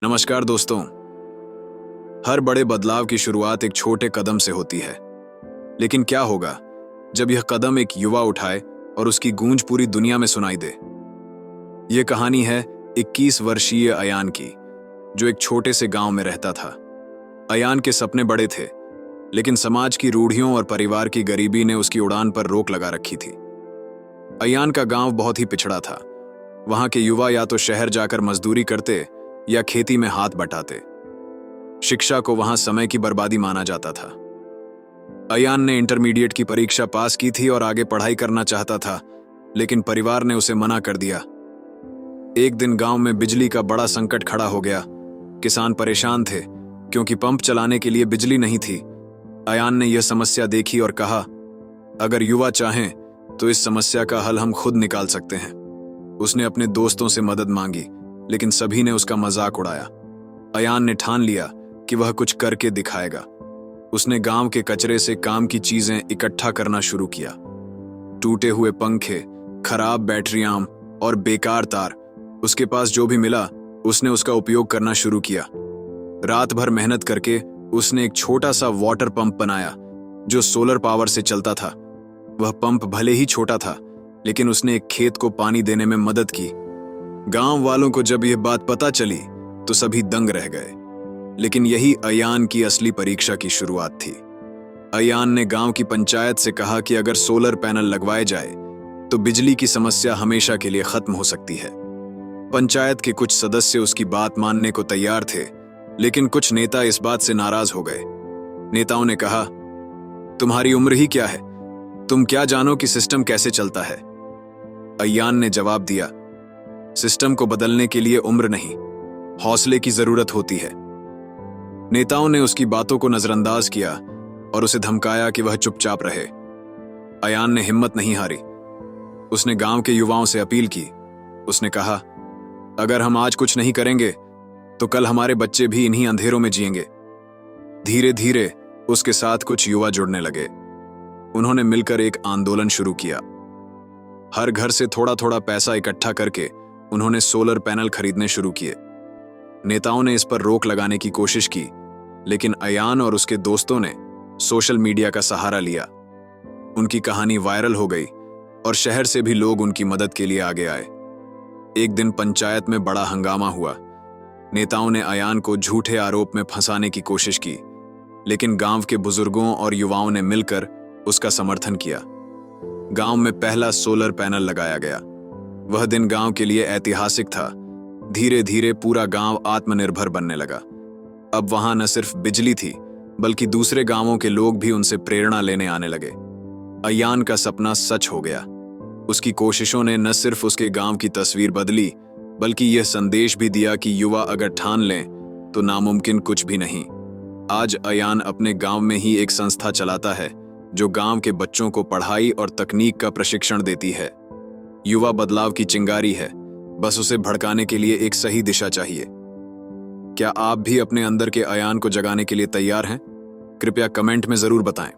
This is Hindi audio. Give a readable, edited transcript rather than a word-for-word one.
नमस्कार दोस्तों। हर बड़े बदलाव की शुरुआत एक छोटे कदम से होती है, लेकिन क्या होगा जब यह कदम एक युवा उठाए और उसकी गूंज पूरी दुनिया में सुनाई दे। यह कहानी है 21 वर्षीय अयान की, जो एक छोटे से गांव में रहता था। अयान के सपने बड़े थे, लेकिन समाज की रूढ़ियों और परिवार की गरीबी ने उसकी उड़ान पर रोक लगा रखी थी। अयान का गांव बहुत ही पिछड़ा था। वहां के युवा या तो शहर जाकर मजदूरी करते या खेती में हाथ बटाते। शिक्षा को वहां समय की बर्बादी माना जाता था। अयान ने इंटरमीडिएट की परीक्षा पास की थी और आगे पढ़ाई करना चाहता था, लेकिन परिवार ने उसे मना कर दिया। एक दिन गांव में बिजली का बड़ा संकट खड़ा हो गया। किसान परेशान थे क्योंकि पंप चलाने के लिए बिजली नहीं थी। अयान ने यह समस्या देखी और कहा, अगर युवा चाहें तो इस समस्या का हल हम खुद निकाल सकते हैं। उसने अपने दोस्तों से मदद मांगी, लेकिन सभी ने उसका मजाक उड़ाया। अयान ने ठान लिया कि वह कुछ करके दिखाएगा। उसने गांव के कचरे से काम की चीजें इकट्ठा करना शुरू किया। टूटे हुए पंखे, खराब बैटरियां और बेकार तार, उसके पास जो भी मिला उसने उसका उपयोग करना शुरू किया। रात भर मेहनत करके उसने एक छोटा सा वाटर पंप बनाया जो सोलर पावर से चलता था। वह पंप भले ही छोटा था, लेकिन उसने एक खेत को पानी देने में मदद की। गांव वालों को जब यह बात पता चली तो सभी दंग रह गए। लेकिन यही अयान की असली परीक्षा की शुरुआत थी। अयान ने गांव की पंचायत से कहा कि अगर सोलर पैनल लगवाए जाए तो बिजली की समस्या हमेशा के लिए खत्म हो सकती है। पंचायत के कुछ सदस्य उसकी बात मानने को तैयार थे, लेकिन कुछ नेता इस बात से नाराज हो गए। नेताओं ने कहा, तुम्हारी उम्र ही क्या है, तुम क्या जानो कि सिस्टम कैसे चलता है। अयान ने जवाब दिया, सिस्टम को बदलने के लिए उम्र नहीं, हौसले की जरूरत होती है। नेताओं ने उसकी बातों को नजरअंदाज किया और उसे धमकाया कि वह चुपचाप रहे। अयान ने हिम्मत नहीं हारी। उसने गांव के युवाओं से अपील की। उसने कहा, अगर हम आज कुछ नहीं करेंगे तो कल हमारे बच्चे भी इन्हीं अंधेरों में जिएंगे। धीरे धीरे उसके साथ कुछ युवा जुड़ने लगे। उन्होंने मिलकर एक आंदोलन शुरू किया। हर घर से थोड़ा थोड़ा पैसा इकट्ठा करके उन्होंने सोलर पैनल खरीदने शुरू किए। नेताओं ने इस पर रोक लगाने की कोशिश की, लेकिन अयान और उसके दोस्तों ने सोशल मीडिया का सहारा लिया। उनकी कहानी वायरल हो गई और शहर से भी लोग उनकी मदद के लिए आगे आए। एक दिन पंचायत में बड़ा हंगामा हुआ। नेताओं ने अयान को झूठे आरोप में फंसाने की कोशिश की, लेकिन गांव के बुजुर्गों और युवाओं ने मिलकर उसका समर्थन किया। गांव में पहला सोलर पैनल लगाया गया। वह दिन गांव के लिए ऐतिहासिक था। धीरे धीरे पूरा गांव आत्मनिर्भर बनने लगा। अब वहां न सिर्फ बिजली थी, बल्कि दूसरे गांवों के लोग भी उनसे प्रेरणा लेने आने लगे। अयान का सपना सच हो गया। उसकी कोशिशों ने न सिर्फ उसके गांव की तस्वीर बदली, बल्कि यह संदेश भी दिया कि युवा अगर ठान लें तो नामुमकिन कुछ भी नहीं। आज अयान अपने गांव में ही एक संस्था चलाता है जो गांव के बच्चों को पढ़ाई और तकनीक का प्रशिक्षण देती है। युवा बदलाव की चिंगारी है, बस उसे भड़काने के लिए एक सही दिशा चाहिए। क्या आप भी अपने अंदर के अयान को जगाने के लिए तैयार हैं? कृपया कमेंट में जरूर बताएं।